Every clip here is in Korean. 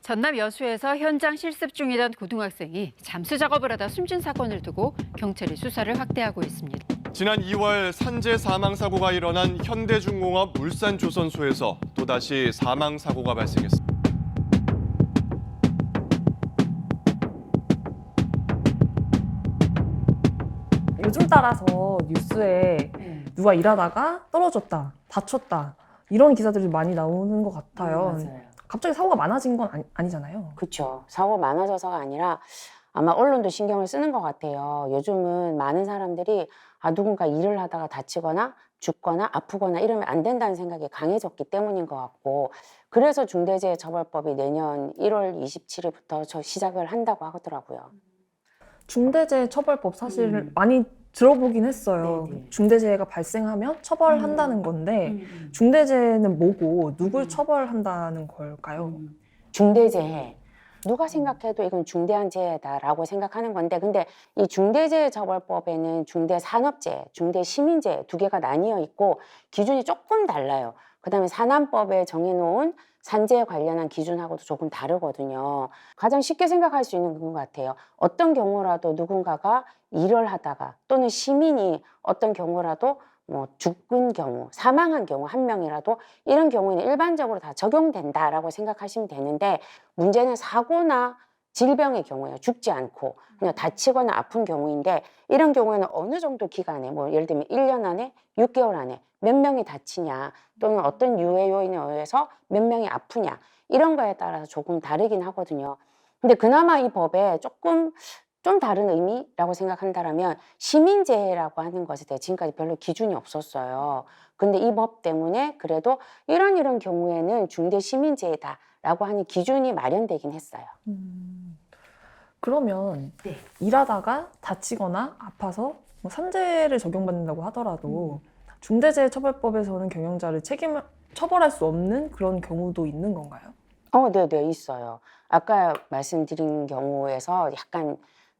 전남 여수에서 현장 실습 중이던 고등학생이 잠수 작업을 하다 숨진 사건을 두고 경찰이 수사를 확대하고 있습니다. 지난 2월 산재 사망 사고가 일어난 현대중공업 울산조선소에서 또다시 사망 사고가 발생했습니다. 요즘 따라서 뉴스에 누가 일하다가 떨어졌다, 다쳤다 이런 기사들이 많이 나오는 것 같아요. 맞아요. 갑자기 사고가 많아진 건 아니잖아요. 그렇죠. 사고 많아져서가 아니라 아마 언론도 신경을 쓰는 것 같아요. 요즘은 많은 사람들이 누군가 일을 하다가 다치거나 죽거나 아프거나 이러면 안 된다는 생각이 강해졌기 때문인 것 같고, 그래서 중대재해처벌법이 내년 1월 27일부터 시작을 한다고 하더라고요. 중대재해처벌법 사실 많이 들어보긴 했어요. 네네. 중대재해가 발생하면 처벌한다는 건데 중대재해는 뭐고 누굴 처벌한다는 걸까요? 중대재해. 누가 생각해도 이건 중대한 재해다라고 생각하는 건데, 근데 이 중대재해처벌법에는 중대산업재해, 중대시민재해 두 개가 나뉘어 있고 기준이 조금 달라요. 그다음에 산안법에 정해놓은 산재에 관련한 기준하고도 조금 다르거든요. 가장 쉽게 생각할 수 있는 것 같아요. 어떤 경우라도 누군가가 일을 하다가 또는 시민이 어떤 경우라도 뭐 죽은 경우, 사망한 경우 한 명이라도 이런 경우에는 일반적으로 다 적용된다라고 생각하시면 되는데, 문제는 사고나 질병의 경우에요. 죽지 않고 그냥 다치거나 아픈 경우인데, 이런 경우에는 어느 정도 기간에, 뭐 예를 들면 1년 안에, 6개월 안에 몇 명이 다치냐, 또는 어떤 유해 요인에 의해서 몇 명이 아프냐, 이런 거에 따라서 조금 다르긴 하거든요. 근데 그나마 이 법에 좀 다른 의미라고 생각한다면, 시민재해라고 하는 것에 대해 지금까지 별로 기준이 없었어요. 근데 이 법 때문에 그래도 이런 경우에는 중대시민재해다라고 하는 기준이 마련되긴 했어요. 그러면 네. 일하다가 다치거나 아파서 뭐 산재를 적용받는다고 하더라도 중대재해처벌법에서는 경영자를 처벌할 수 없는 그런 경우도 있는 건가요? 네네, 있어요. 아까 말씀드린 경우에서 약간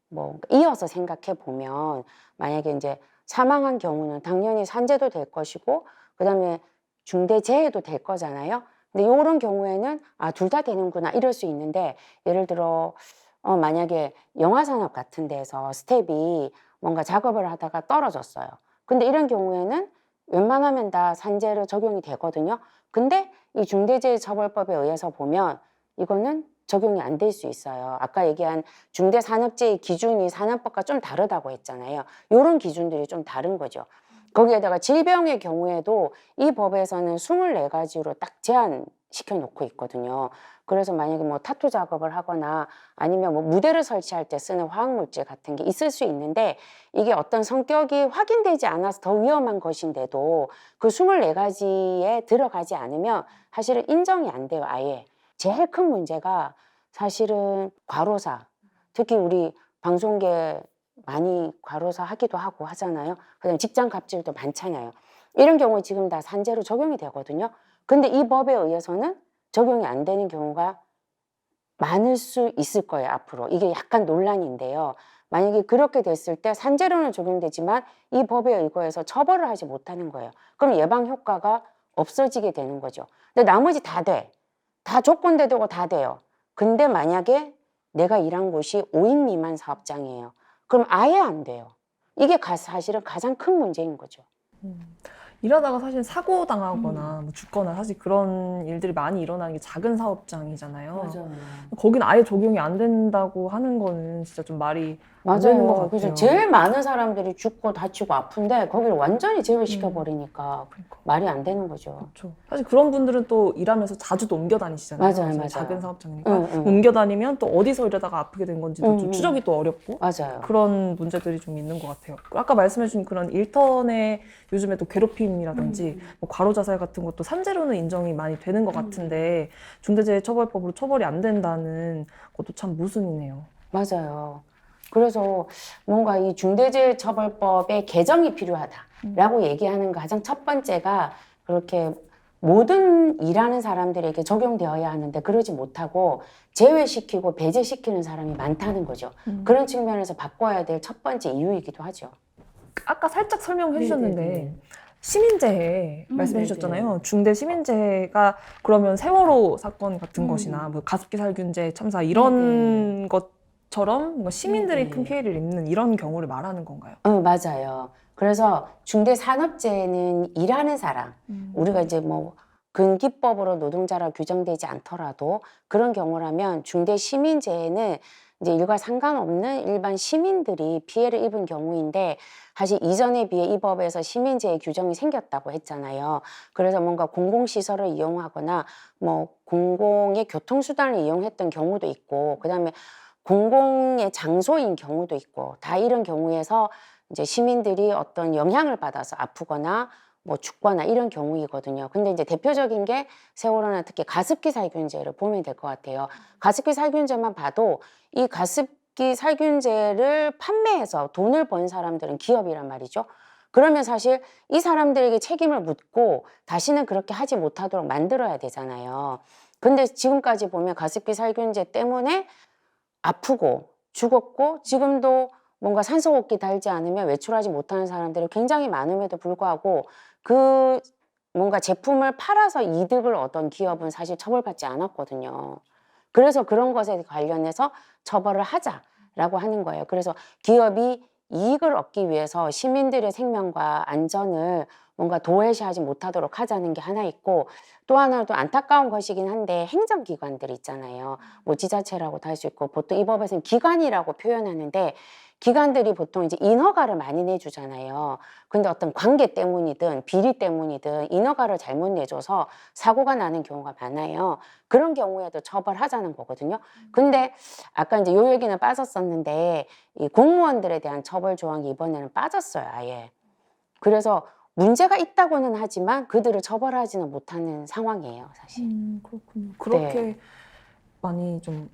뭐 이어서 생각해 보면, 만약에 이제 사망한 경우는 당연히 산재도 될 것이고 그다음에 중대재해도 될 거잖아요. 근데 이런 경우에는 둘 다 되는구나 이럴 수 있는데, 예를 들어 만약에 영화산업 같은 데서 스텝이 뭔가 작업을 하다가 떨어졌어요. 근데 이런 경우에는 웬만하면 다 산재로 적용이 되거든요. 근데 이 중대재해처벌법에 의해서 보면 이거는 적용이 안 될 수 있어요. 아까 얘기한 중대산업재해 기준이 산업법과 좀 다르다고 했잖아요. 이런 기준들이 좀 다른 거죠. 거기에다가 질병의 경우에도 이 법에서는 24가지로 딱 제한시켜 놓고 있거든요. 그래서 만약에 뭐 타투 작업을 하거나 아니면 뭐 무대를 설치할 때 쓰는 화학물질 같은 게 있을 수 있는데, 이게 어떤 성격이 확인되지 않아서 더 위험한 것인데도 그 24가지에 들어가지 않으면 사실은 인정이 안 돼요, 아예. 제일 큰 문제가 사실은 과로사, 특히 우리 방송계 많이 과로사 하기도 하고 하잖아요. 그다음에 직장 갑질도 많잖아요. 이런 경우에 지금 다 산재로 적용이 되거든요. 근데 이 법에 의해서는 적용이 안 되는 경우가 많을 수 있을 거예요, 앞으로. 이게 약간 논란인데요. 만약에 그렇게 됐을 때 산재로는 적용되지만 이 법에 의거해서 처벌을 하지 못하는 거예요. 그럼 예방 효과가 없어지게 되는 거죠. 근데 나머지 다 돼. 다 조건대 되고 다 돼요. 근데 만약에 내가 일한 곳이 5인 미만 사업장이에요. 그럼 아예 안 돼요. 이게 사실은 가장 큰 문제인 거죠. 일하다가 사실 사고 당하거나 뭐 죽거나 사실 그런 일들이 많이 일어나는 게 작은 사업장이잖아요. 거긴 아예 적용이 안 된다고 하는 거는 진짜 좀 말이 안 되는 것 맞아요. 같아요. 그래서 제일 많은 사람들이 죽고 다치고 아픈데 거기를 완전히 제외시켜 버리니까 그러니까. 말이 안 되는 거죠. 그렇죠. 사실 그런 분들은 또 일하면서 자주 또 옮겨 다니시잖아요. 맞아요, 저희 맞아요. 작은 사업장이니까 응. 옮겨 다니면 또 어디서 일하다가 아프게 된 건지도 좀 추적이 또 어렵고 맞아요. 그런 문제들이 좀 있는 것 같아요. 아까 말씀해주신 그런 일터내 요즘에 또 괴롭힘이라든지 뭐 과로 자살 같은 것도 산재로는 인정이 많이 되는 것 같은데 중대재해처벌법으로 처벌이 안 된다는 것도 참 모순이네요. 맞아요. 그래서 뭔가 이 중대재해처벌법의 개정이 필요하다라고 얘기하는 가장 첫 번째가, 그렇게 모든 일하는 사람들에게 적용되어야 하는데 그러지 못하고 제외시키고 배제시키는 사람이 많다는 거죠. 그런 측면에서 바꿔야 될 첫 번째 이유이기도 하죠. 아까 살짝 설명해 주셨는데 네네네. 시민재해 말씀해 주셨잖아요. 중대 시민재해가 그러면 세월호 사건 같은 것이나 뭐 가습기 살균제 참사 이런 것처럼 뭔가 시민들이 큰 피해를 입는 이런 경우를 말하는 건가요? 맞아요. 그래서 중대산업재해는 일하는 사람, 우리가 이제 뭐 근기법으로 노동자라 규정되지 않더라도 그런 경우라면 중대시민재해는 이제 일과 상관없는 일반 시민들이 피해를 입은 경우인데, 사실 이전에 비해 이 법에서 시민재해 규정이 생겼다고 했잖아요. 그래서 뭔가 공공시설을 이용하거나 뭐 공공의 교통수단을 이용했던 경우도 있고, 그다음에 공공의 장소인 경우도 있고, 다 이런 경우에서 이제 시민들이 어떤 영향을 받아서 아프거나 뭐 죽거나 이런 경우이거든요. 근데 이제 대표적인 게 세월호나 특히 가습기 살균제를 보면 될 것 같아요. 가습기 살균제만 봐도 이 가습기 살균제를 판매해서 돈을 번 사람들은 기업이란 말이죠. 그러면 사실 이 사람들에게 책임을 묻고 다시는 그렇게 하지 못하도록 만들어야 되잖아요. 근데 지금까지 보면 가습기 살균제 때문에 아프고 죽었고, 지금도 뭔가 산소호흡기 달지 않으면 외출하지 못하는 사람들이 굉장히 많음에도 불구하고 그 뭔가 제품을 팔아서 이득을 얻은 기업은 사실 처벌받지 않았거든요. 그래서 그런 것에 관련해서 처벌을 하자라고 하는 거예요. 그래서 기업이 이익을 얻기 위해서 시민들의 생명과 안전을 뭔가 도외시하지 못하도록 하자는 게 하나 있고, 또 하나는 또 안타까운 것이긴 한데 행정기관들 있잖아요. 뭐 지자체라고도 할 수 있고, 보통 이 법에서는 기관이라고 표현하는데 기관들이 보통 이제 인허가를 많이 내주잖아요. 근데 어떤 관계 때문이든 비리 때문이든 인허가를 잘못 내줘서 사고가 나는 경우가 많아요. 그런 경우에도 처벌하자는 거거든요. 근데 아까 이제 요 얘기는 빠졌었는데 이 공무원들에 대한 처벌 조항이 이번에는 빠졌어요, 아예. 그래서 문제가 있다고는 하지만 그들을 처벌하지는 못하는 상황이에요, 사실. 그렇군요. 그렇게 네. 많이 좀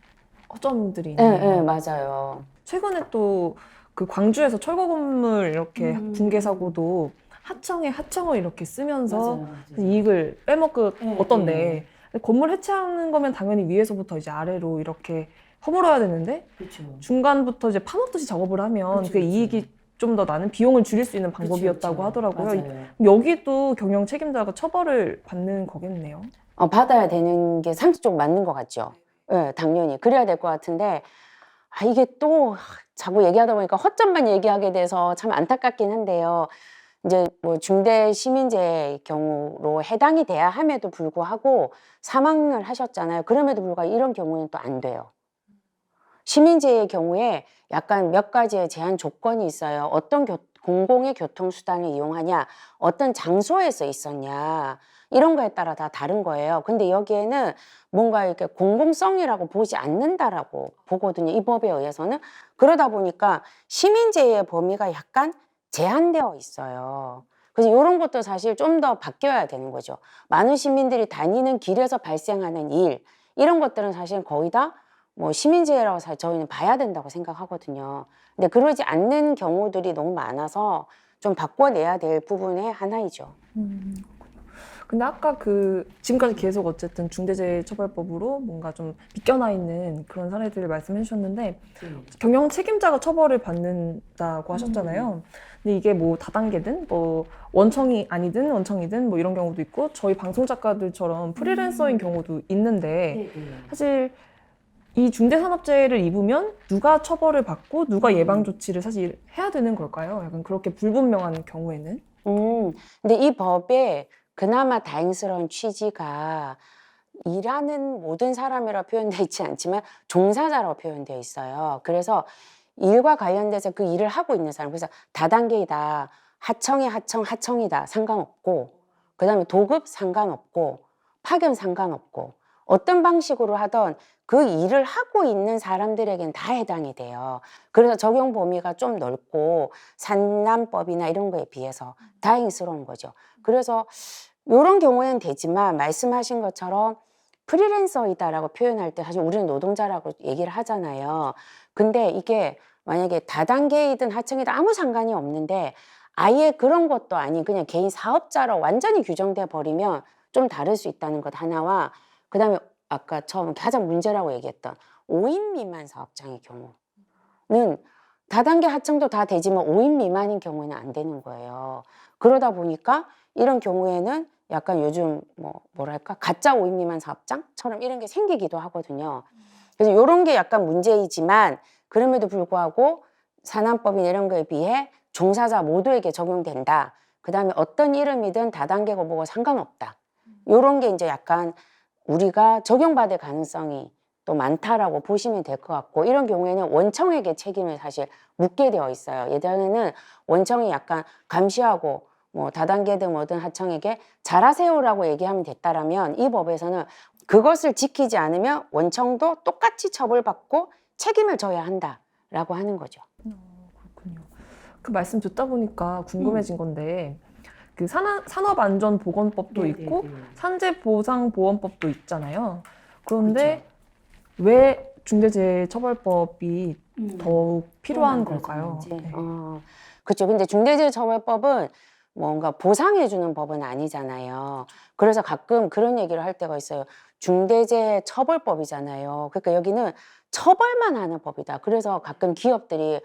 허점들이 네, 있네요. 네, 맞아요. 최근에 또 그 광주에서 철거 건물 이렇게 붕괴 사고도 하청에 하청을 이렇게 쓰면서 이익을 빼먹었던데, 건물 해체하는 거면 당연히 위에서부터 이제 아래로 이렇게 허물어야 되는데 그렇죠. 중간부터 이제 파놓듯이 작업을 하면 그 이익이 좀 더 나는 비용을 줄일 수 있는 방법이었다고 하더라고요. 맞아요. 여기도 경영 책임자가 처벌을 받는 거겠네요. 받아야 되는 게 상식적으로 맞는 것 같죠. 네, 당연히 그래야 될 것 같은데, 이게 또 자꾸 얘기하다 보니까 허점만 얘기하게 돼서 참 안타깝긴 한데요. 이제 뭐 중대 시민재해 경우로 해당이 돼야 함에도 불구하고 사망을 하셨잖아요. 그럼에도 불구하고 이런 경우는 또 안 돼요. 시민재해의 경우에 약간 몇 가지의 제한 조건이 있어요. 어떤 공공의 교통수단을 이용하냐, 어떤 장소에서 있었냐, 이런 거에 따라 다 다른 거예요. 근데 여기에는 뭔가 이렇게 공공성이라고 보지 않는다라고 보거든요, 이 법에 의해서는. 그러다 보니까 시민재해의 범위가 약간 제한되어 있어요. 그래서 이런 것도 사실 좀 더 바뀌어야 되는 거죠. 많은 시민들이 다니는 길에서 발생하는 일, 이런 것들은 사실 거의 다 뭐 시민재해라고 저희는 봐야 된다고 생각하거든요. 근데 그러지 않는 경우들이 너무 많아서 좀 바꿔내야 될 부분의 하나이죠. 근데 아까 지금까지 계속 어쨌든 중대재해처벌법으로 뭔가 좀 비껴나 있는 그런 사례들을 말씀해 주셨는데, 경영 책임자가 처벌을 받는다고 하셨잖아요. 근데 이게 뭐 다단계든 뭐 원청이 아니든 원청이든 뭐 이런 경우도 있고, 저희 방송 작가들처럼 프리랜서인 경우도 있는데, 사실 이 중대산업재해를 입으면 누가 처벌을 받고 누가 예방 조치를 사실 해야 되는 걸까요? 약간 그렇게 불분명한 경우에는. 근데 이 법에 그나마 다행스러운 취지가 일하는 모든 사람이라고 표현되어 있지 않지만 종사자라고 표현되어 있어요. 그래서 일과 관련돼서 그 일을 하고 있는 사람, 그래서 다단계이다, 하청이 하청이다 상관없고, 그 다음에 도급 상관없고, 파견 상관없고, 어떤 방식으로 하던 그 일을 하고 있는 사람들에게는 다 해당이 돼요. 그래서 적용 범위가 좀 넓고 산남법이나 이런 거에 비해서 다행스러운 거죠. 그래서 이런 경우에는 되지만 말씀하신 것처럼 프리랜서이다라고 표현할 때 사실 우리는 노동자라고 얘기를 하잖아요. 근데 이게 만약에 다단계이든 하청이든 아무 상관이 없는데 아예 그런 것도 아닌 그냥 개인 사업자로 완전히 규정돼 버리면 좀 다를 수 있다는 것 하나와, 그다음에 아까 처음 가장 문제라고 얘기했던 5인 미만 사업장의 경우는 다단계 하청도 다 되지만 5인 미만인 경우에는 안 되는 거예요. 그러다 보니까 이런 경우에는 약간 요즘 뭐랄까 가짜 5인 미만 사업장처럼 이런 게 생기기도 하거든요. 그래서 이런 게 약간 문제이지만 그럼에도 불구하고 산안법이나 이런 거에 비해 종사자 모두에게 적용된다. 그다음에 어떤 이름이든 다단계 거부가 상관없다. 이런 게 이제 약간 우리가 적용받을 가능성이 또 많다라고 보시면 될 것 같고, 이런 경우에는 원청에게 책임을 사실 묻게 되어 있어요. 예전에는 원청이 약간 감시하고 뭐 다단계든 뭐든 하청에게 잘하세요라고 얘기하면 됐다라면, 이 법에서는 그것을 지키지 않으면 원청도 똑같이 처벌받고 책임을 져야 한다라고 하는 거죠. 그렇군요. 그 말씀 듣다 보니까 궁금해진 건데 그 산업안전보건법도 있고 산재보상보험법도 있잖아요. 그런데 왜 중대재해처벌법이 더욱 필요한 걸까요? 네. 그렇죠. 근데 중대재해처벌법은 뭔가 보상해주는 법은 아니잖아요. 그래서 가끔 그런 얘기를 할 때가 있어요. 중대재해처벌법이잖아요. 그러니까 여기는 처벌만 하는 법이다. 그래서 가끔 기업들이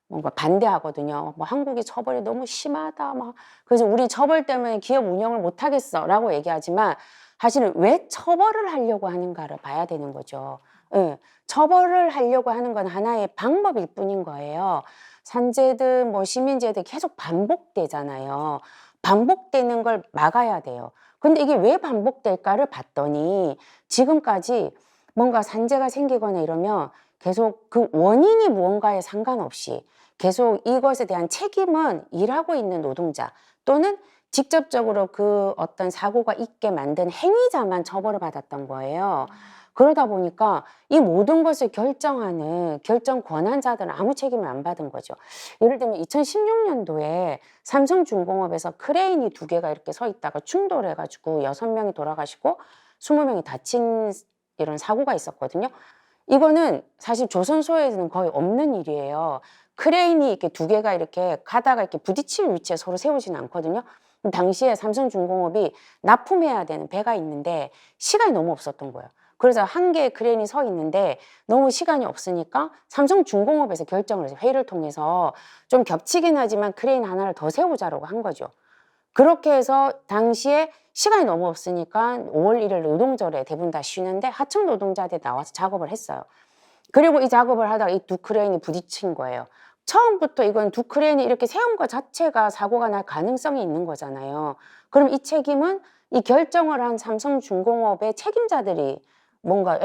뭔가 반대하거든요. 뭐 한국이 처벌이 너무 심하다. 막 그래서 우리 처벌 때문에 기업 운영을 못 하겠어라고 얘기하지만, 사실은 왜 처벌을 하려고 하는가를 봐야 되는 거죠. 예, 처벌을 하려고 하는 건 하나의 방법일 뿐인 거예요. 산재든 뭐 시민재해든 계속 반복되잖아요. 반복되는 걸 막아야 돼요. 근데 이게 왜 반복될까를 봤더니 지금까지 뭔가 산재가 생기거나 이러면 계속 그 원인이 무언가에 상관없이 계속 이것에 대한 책임은 일하고 있는 노동자 또는 직접적으로 그 어떤 사고가 있게 만든 행위자만 처벌을 받았던 거예요. 그러다 보니까 이 모든 것을 결정하는 결정 권한자들은 아무 책임을 안 받은 거죠. 예를 들면 2016년도에 삼성중공업에서 크레인이 2개가 이렇게 서 있다가 충돌해가지고 6명이 돌아가시고 20명이 다친 이런 사고가 있었거든요. 이거는 사실 조선소에서는 거의 없는 일이에요. 크레인이 이렇게 2개가 이렇게 가다가 이렇게 부딪힐 위치에 서로 세우지는 않거든요. 당시에 삼성중공업이 납품해야 되는 배가 있는데 시간이 너무 없었던 거예요. 그래서 1개의 크레인이 서 있는데 너무 시간이 없으니까 삼성중공업에서 결정을 해서 회의를 통해서 좀 겹치긴 하지만 크레인 하나를 더 세우자라고 한 거죠. 그렇게 해서 당시에 시간이 너무 없으니까 5월 1일 노동절에 대부분 다 쉬는데 하청 노동자들이 나와서 작업을 했어요. 그리고 이 작업을 하다가 이 2 크레인이 부딪힌 거예요. 처음부터 이건 2 크레인이 이렇게 세운 것 자체가 사고가 날 가능성이 있는 거잖아요. 그럼 이 책임은 이 결정을 한 삼성중공업의 책임자들이 뭔가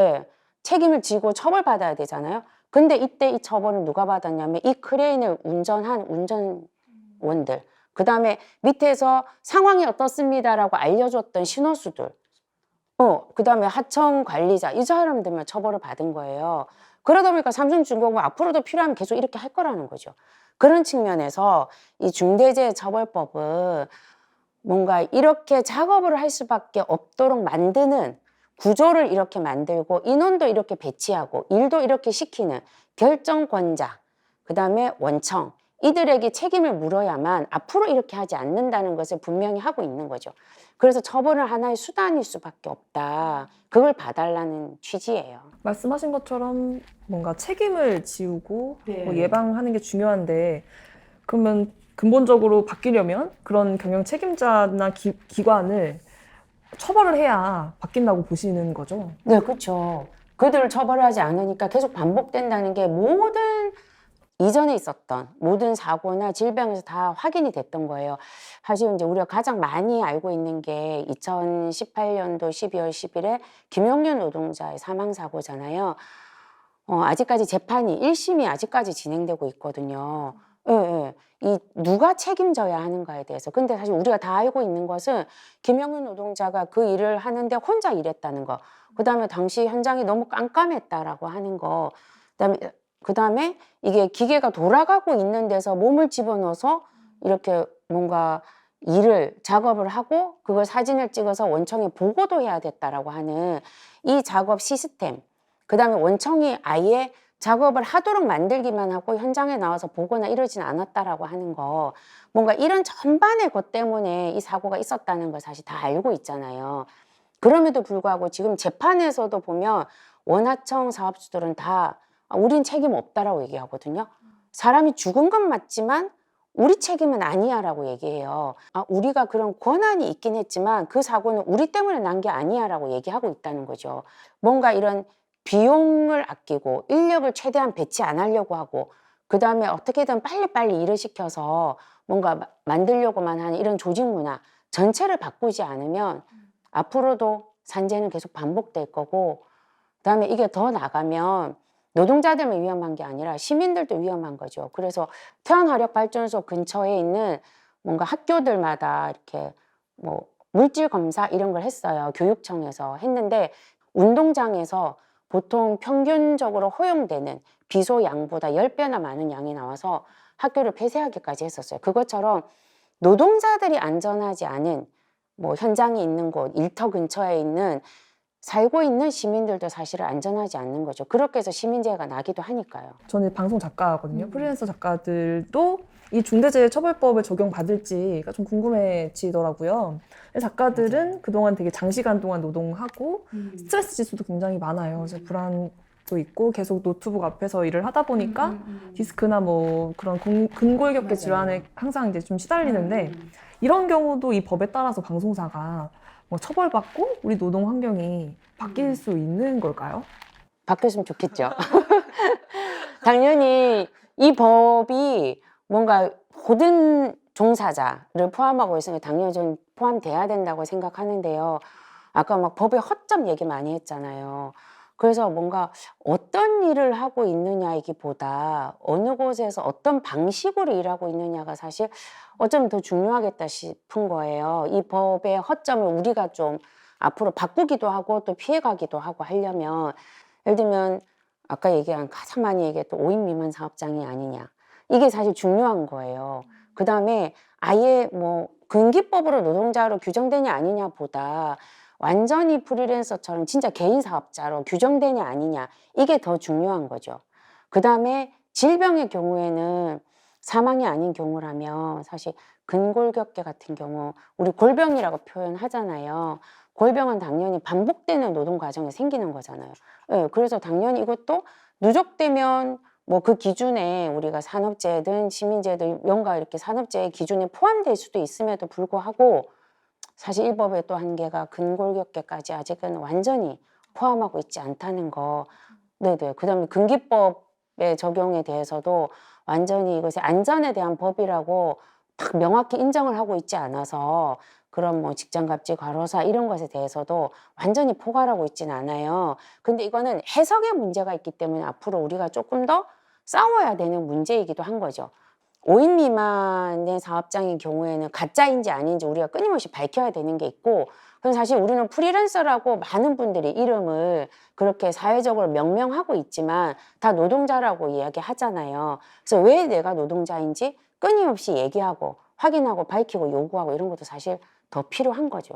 책임을 지고 처벌받아야 되잖아요. 근데 이때 이 처벌을 누가 받았냐면 이 크레인을 운전한 운전원들, 그 다음에 밑에서 상황이 어떻습니다라고 알려줬던 신호수들, 그 다음에 하청 관리자, 이 사람들만 처벌을 받은 거예요. 그러다 보니까 삼성중공업은 앞으로도 필요하면 계속 이렇게 할 거라는 거죠. 그런 측면에서 이 중대재해처벌법은 뭔가 이렇게 작업을 할 수밖에 없도록 만드는 구조를 이렇게 만들고 인원도 이렇게 배치하고 일도 이렇게 시키는 결정권자, 그 다음에 원청, 이들에게 책임을 물어야만 앞으로 이렇게 하지 않는다는 것을 분명히 하고 있는 거죠. 그래서 처벌은 하나의 수단일 수밖에 없다. 그걸 봐달라는 취지예요. 말씀하신 것처럼 뭔가 책임을 지우고 뭐 예방하는 게 중요한데, 그러면 근본적으로 바뀌려면 그런 경영 책임자나 기관을 처벌을 해야 바뀐다고 보시는 거죠? 네, 그렇죠. 그들을 처벌하지 않으니까 계속 반복된다는 게 모든 이전에 있었던 모든 사고나 질병에서 다 확인이 됐던 거예요. 사실 이제 우리가 가장 많이 알고 있는 게 2018년도 12월 10일에 김용현 노동자의 사망 사고잖아요. 아직까지 재판이 1심이 아직까지 진행되고 있거든요. 이 누가 책임져야 하는가에 대해서. 근데 사실 우리가 다 알고 있는 것은 김용현 노동자가 그 일을 하는데 혼자 일했다는 거. 그다음에 당시 현장이 너무 깜깜했다라고 하는 거. 그다음에 이게 기계가 돌아가고 있는 데서 몸을 집어넣어서 이렇게 뭔가 작업을 하고 그걸 사진을 찍어서 원청에 보고도 해야 됐다라고 하는 이 작업 시스템. 그다음에 원청이 아예 작업을 하도록 만들기만 하고 현장에 나와서 보거나 이러진 않았다라고 하는 거. 뭔가 이런 전반의 것 때문에 이 사고가 있었다는 걸 사실 다 알고 있잖아요. 그럼에도 불구하고 지금 재판에서도 보면 원하청 사업주들은 다 우린 책임 없다라고 얘기하거든요. 사람이 죽은 건 맞지만 우리 책임은 아니야라고 얘기해요. 우리가 그런 권한이 있긴 했지만 그 사고는 우리 때문에 난 게 아니야라고 얘기하고 있다는 거죠. 뭔가 이런 비용을 아끼고 인력을 최대한 배치 안 하려고 하고 그다음에 어떻게든 빨리빨리 일을 시켜서 뭔가 만들려고만 하는 이런 조직 문화 전체를 바꾸지 않으면 앞으로도 산재는 계속 반복될 거고 그다음에 이게 더 나가면 노동자들만 위험한 게 아니라 시민들도 위험한 거죠. 그래서 태양화력발전소 근처에 있는 뭔가 학교들마다 이렇게 뭐 물질 검사 이런 걸 했어요. 교육청에서 했는데 운동장에서 보통 평균적으로 허용되는 비소 양보다 10배나 많은 양이 나와서 학교를 폐쇄하기까지 했었어요. 그것처럼 노동자들이 안전하지 않은 뭐 현장에 있는 곳, 일터 근처에 있는 살고 있는 시민들도 사실은 안전하지 않는 거죠. 그렇게 해서 시민재해가 나기도 하니까요. 저는 방송 작가거든요. 프리랜서 작가들도 이 중대재해처벌법을 적용받을지가 좀 궁금해지더라고요. 작가들은 그동안 되게 장시간 동안 노동하고 스트레스 지수도 굉장히 많아요. 그래서 불안도 있고 계속 노트북 앞에서 일을 하다 보니까 디스크나 뭐 그런 근골격계 질환에 항상 이제 좀 시달리는데 이런 경우도 이 법에 따라서 방송사가 뭐 처벌받고 우리 노동 환경이 바뀔 수 있는 걸까요? 바뀌었으면 좋겠죠. 당연히 이 법이 뭔가 모든 종사자를 포함하고 있으면 당연히 좀 포함돼야 된다고 생각하는데요. 아까 막 법의 허점 얘기 많이 했잖아요. 그래서 뭔가 어떤 일을 하고 있느냐이기보다 어느 곳에서 어떤 방식으로 일하고 있느냐가 사실 어쩌면 더 중요하겠다 싶은 거예요. 이 법의 허점을 우리가 좀 앞으로 바꾸기도 하고 또 피해가기도 하고 하려면 예를 들면 아까 얘기한 가장 많이 얘기했던 5인 미만 사업장이 아니냐. 이게 사실 중요한 거예요. 그 다음에 아예 뭐 근기법으로 노동자로 규정되냐 아니냐 보다 완전히 프리랜서처럼 진짜 개인 사업자로 규정되냐 아니냐 이게 더 중요한 거죠. 그 다음에 질병의 경우에는 사망이 아닌 경우라면 사실 근골격계 같은 경우 우리 골병이라고 표현하잖아요. 골병은 당연히 반복되는 노동 과정에 생기는 거잖아요. 네, 그래서 당연히 이것도 누적되면 뭐 그 기준에 우리가 산업재해든 시민재해든 뭔가 이렇게 산업재해 기준에 포함될 수도 있음에도 불구하고 사실 이 법의 또 한계가 근골격계까지 아직은 완전히 포함하고 있지 않다는 거. 네네. 그다음에 근기법의 적용에 대해서도 완전히 이것의 안전에 대한 법이라고 딱 명확히 인정을 하고 있지 않아서 그런 뭐 직장갑질 과로사 이런 것에 대해서도 완전히 포괄하고 있지는 않아요. 근데 이거는 해석의 문제가 있기 때문에 앞으로 우리가 조금 더 싸워야 되는 문제이기도 한 거죠. 5인 미만의 사업장인 경우에는 가짜인지 아닌지 우리가 끊임없이 밝혀야 되는 게 있고 그럼 사실 우리는 프리랜서라고 많은 분들이 이름을 그렇게 사회적으로 명명하고 있지만 다 노동자라고 이야기하잖아요. 그래서 왜 내가 노동자인지 끊임없이 얘기하고 확인하고 밝히고 요구하고 이런 것도 사실 더 필요한 거죠.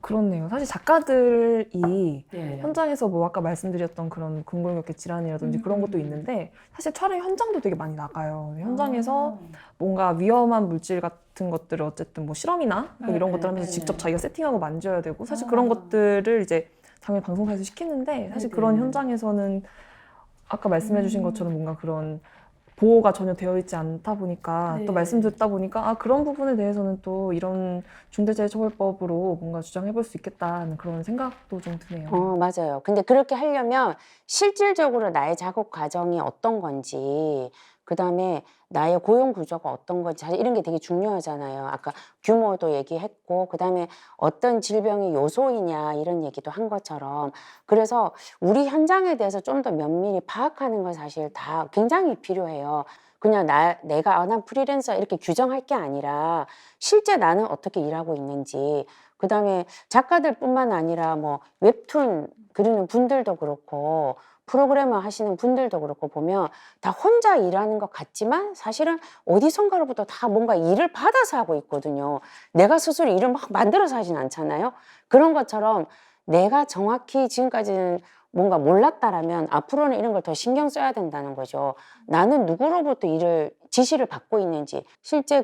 그렇네요. 사실 작가들이 네. 현장에서 뭐 아까 말씀드렸던 그런 근골격계 질환이라든지 그런 것도 있는데 사실 촬영 현장도 되게 많이 나가요. 현장에서 뭔가 위험한 물질 같은 것들을 어쨌든 뭐 실험이나 뭐 이런 것들 하면서 직접 자기가 세팅하고 만져야 되고 사실 그런 것들을 이제 당연히 방송사에서 시키는데 사실 그런 현장에서는 아까 말씀해 주신 것처럼 뭔가 그런 보호가 전혀 되어 있지 않다 보니까 또 말씀 듣다 보니까 그런 부분에 대해서는 또 이런 중대재해처벌법으로 뭔가 주장해 볼 수 있겠다는 그런 생각도 좀 드네요. 맞아요. 근데 그렇게 하려면 실질적으로 나의 작업 과정이 어떤 건지 그다음에 나의 고용 구조가 어떤 건지 사실 이런 게 되게 중요하잖아요. 아까 규모도 얘기했고 그다음에 어떤 질병이 요소이냐 이런 얘기도 한 것처럼 그래서 우리 현장에 대해서 좀 더 면밀히 파악하는 건 사실 다 굉장히 필요해요. 그냥 내가 난 프리랜서 이렇게 규정할 게 아니라 실제 나는 어떻게 일하고 있는지 그다음에 작가들뿐만 아니라 뭐 웹툰 그리는 분들도 그렇고 프로그래머 하시는 분들도 그렇고 보면 다 혼자 일하는 것 같지만 사실은 어디선가로부터 다 뭔가 일을 받아서 하고 있거든요. 내가 스스로 일을 막 만들어서 하진 않잖아요. 그런 것처럼 내가 정확히 지금까지는 뭔가 몰랐다라면 앞으로는 이런 걸 더 신경 써야 된다는 거죠. 나는 누구로부터 지시를 받고 있는지 실제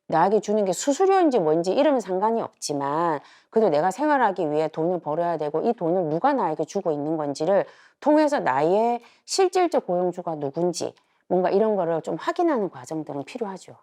나에게 주는 게 수수료인지 뭔지 이러면 상관이 없지만 그래도 내가 생활하기 위해 돈을 벌어야 되고 이 돈을 누가 나에게 주고 있는 건지를 통해서 나의 실질적 고용주가 누군지 뭔가 이런 거를 좀 확인하는 과정들은 필요하죠.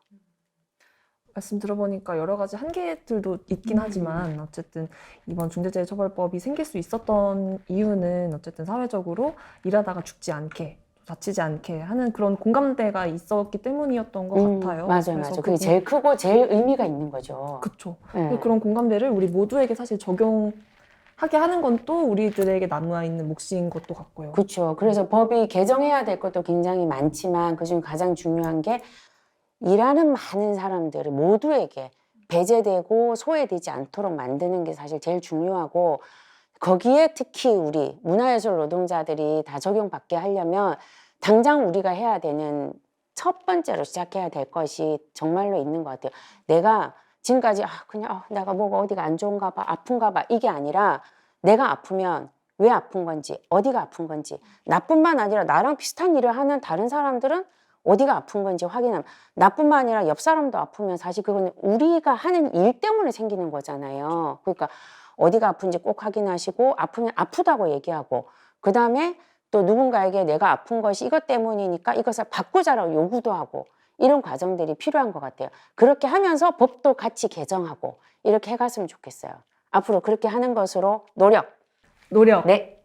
말씀 들어보니까 여러 가지 한계들도 있긴 하지만 어쨌든 이번 중대재해처벌법이 생길 수 있었던 이유는 어쨌든 사회적으로 일하다가 죽지 않게 다치지 않게 하는 그런 공감대가 있었기 때문이었던 것 같아요. 맞아요, 그래서 맞아요. 그 그게 제일 크고 제일 의미가 있는 거죠. 그쵸. 네. 그런 공감대를 우리 모두에게 사실 적용하게 하는 건 또 우리들에게 남아있는 몫인 것도 같고요. 그렇죠. 그래서 법이 개정해야 될 것도 굉장히 많지만 그중 가장 중요한 게 일하는 많은 사람들 모두에게 배제되고 소외되지 않도록 만드는 게 사실 제일 중요하고 거기에 특히 우리 문화예술 노동자들이 다 적용받게 하려면 당장 우리가 해야 되는 첫 번째로 시작해야 될 것이 정말로 있는 것 같아요. 내가 지금까지 그냥 내가 뭐가 어디가 안 좋은가 봐, 아픈가 봐 이게 아니라 내가 아프면 왜 아픈 건지, 어디가 아픈 건지 나뿐만 아니라 나랑 비슷한 일을 하는 다른 사람들은 어디가 아픈 건지 확인하면 나뿐만 아니라 옆 사람도 아프면 사실 그건 우리가 하는 일 때문에 생기는 거잖아요. 그러니까 어디가 아픈지 꼭 확인하시고 아프면 아프다고 얘기하고 그다음에 또 누군가에게 내가 아픈 것이 이것 때문이니까 이것을 바꾸자라고 요구도 하고 이런 과정들이 필요한 것 같아요. 그렇게 하면서 법도 같이 개정하고 이렇게 해갔으면 좋겠어요. 앞으로 그렇게 하는 것으로 노력. 노력. 네.